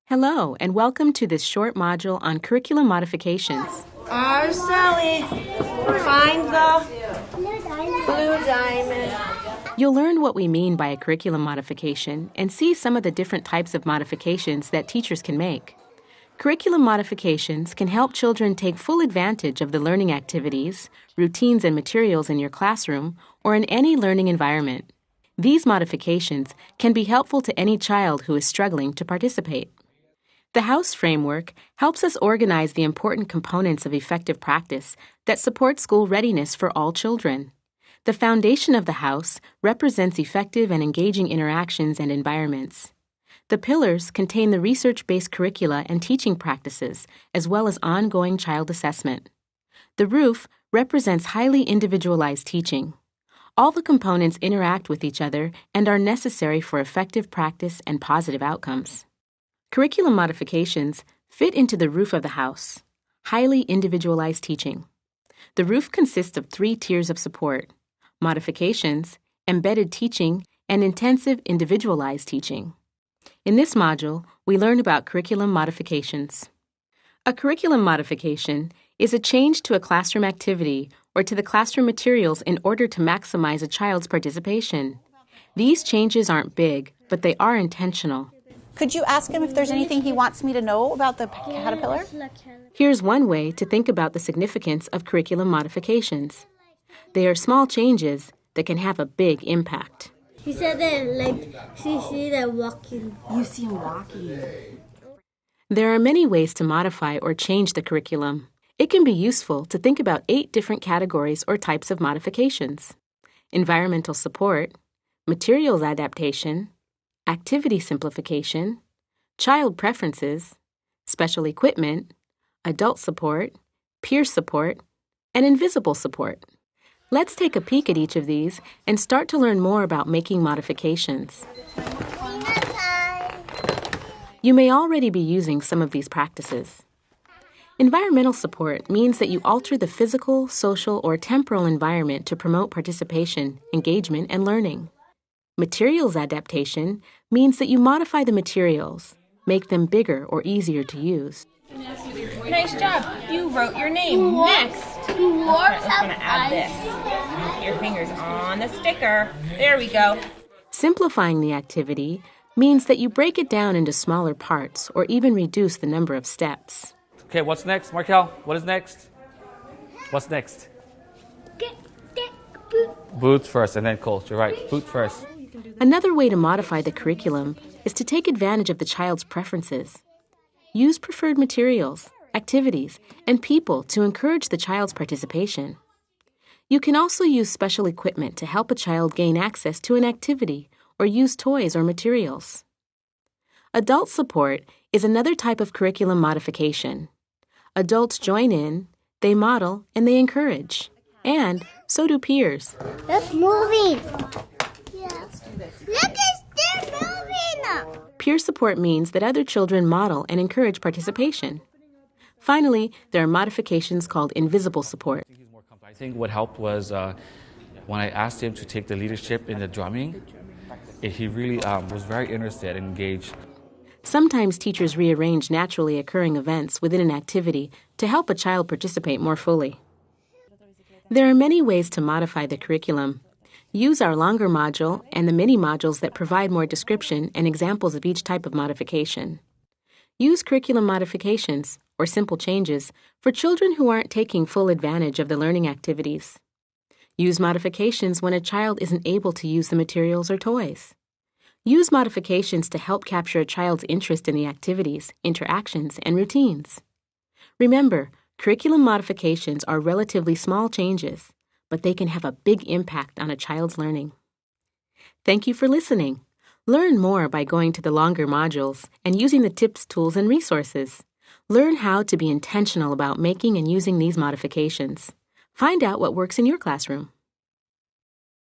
Hello, and welcome to this short module on curriculum modifications. Sally, find the blue diamond. You'll learn what we mean by a curriculum modification and see some of the different types of modifications that teachers can make. Curriculum modifications can help children take full advantage of the learning activities, routines, and materials in your classroom or in any learning environment. These modifications can be helpful to any child who is struggling to participate. The House framework helps us organize the important components of effective practice that support school readiness for all children. The foundation of the House represents effective and engaging interactions and environments. The pillars contain the research-based curricula and teaching practices, as well as ongoing child assessment. The roof represents highly individualized teaching. All the components interact with each other and are necessary for effective practice and positive outcomes. Curriculum modifications fit into the roof of the house, highly individualized teaching. The roof consists of 3 tiers of support: modifications, embedded teaching, and intensive individualized teaching. In this module, we learn about curriculum modifications. A curriculum modification is a change to a classroom activity or to the classroom materials in order to maximize a child's participation. These changes aren't big, but they are intentional. Could you ask him if there's anything he wants me to know about the caterpillar? Here's one way to think about the significance of curriculum modifications. They are small changes that can have a big impact. He said that, see that walking. You see him walking. There are many ways to modify or change the curriculum. It can be useful to think about 8 different categories or types of modifications: environmental support, materials adaptation, activity simplification, child preferences, special equipment, adult support, peer support, and invisible support. Let's take a peek at each of these and start to learn more about making modifications. You may already be using some of these practices. Environmental support means that you alter the physical, social, or temporal environment to promote participation, engagement, and learning. Materials adaptation means that you modify the materials, make them bigger or easier to use. Nice job. You wrote your name. Next. We're going to add this. Put your fingers on the sticker. There we go. Simplifying the activity means that you break it down into smaller parts or even reduce the number of steps. Okay, what's next, Markel? What is next? What's next? Boots first and then Colt. You're right. Boot first. Another way to modify the curriculum is to take advantage of the child's preferences. Use preferred materials, activities, and people to encourage the child's participation. You can also use special equipment to help a child gain access to an activity or use toys or materials. Adult support is another type of curriculum modification. Adults join in, they model, and they encourage. And so do peers. It's moving. Look, it's still moving. Peer support means that other children model and encourage participation. Finally, there are modifications called invisible support. I think what helped was when I asked him to take the leadership in the drumming, he really was very interested and engaged. Sometimes teachers rearrange naturally occurring events within an activity to help a child participate more fully. There are many ways to modify the curriculum. Use our longer module and the mini modules that provide more description and examples of each type of modification. Use curriculum modifications, or simple changes, for children who aren't taking full advantage of the learning activities. Use modifications when a child isn't able to use the materials or toys. Use modifications to help capture a child's interest in the activities, interactions, and routines. Remember, curriculum modifications are relatively small changes, but they can have a big impact on a child's learning. Thank you for listening. Learn more by going to the longer modules and using the tips, tools, and resources. Learn how to be intentional about making and using these modifications. Find out what works in your classroom.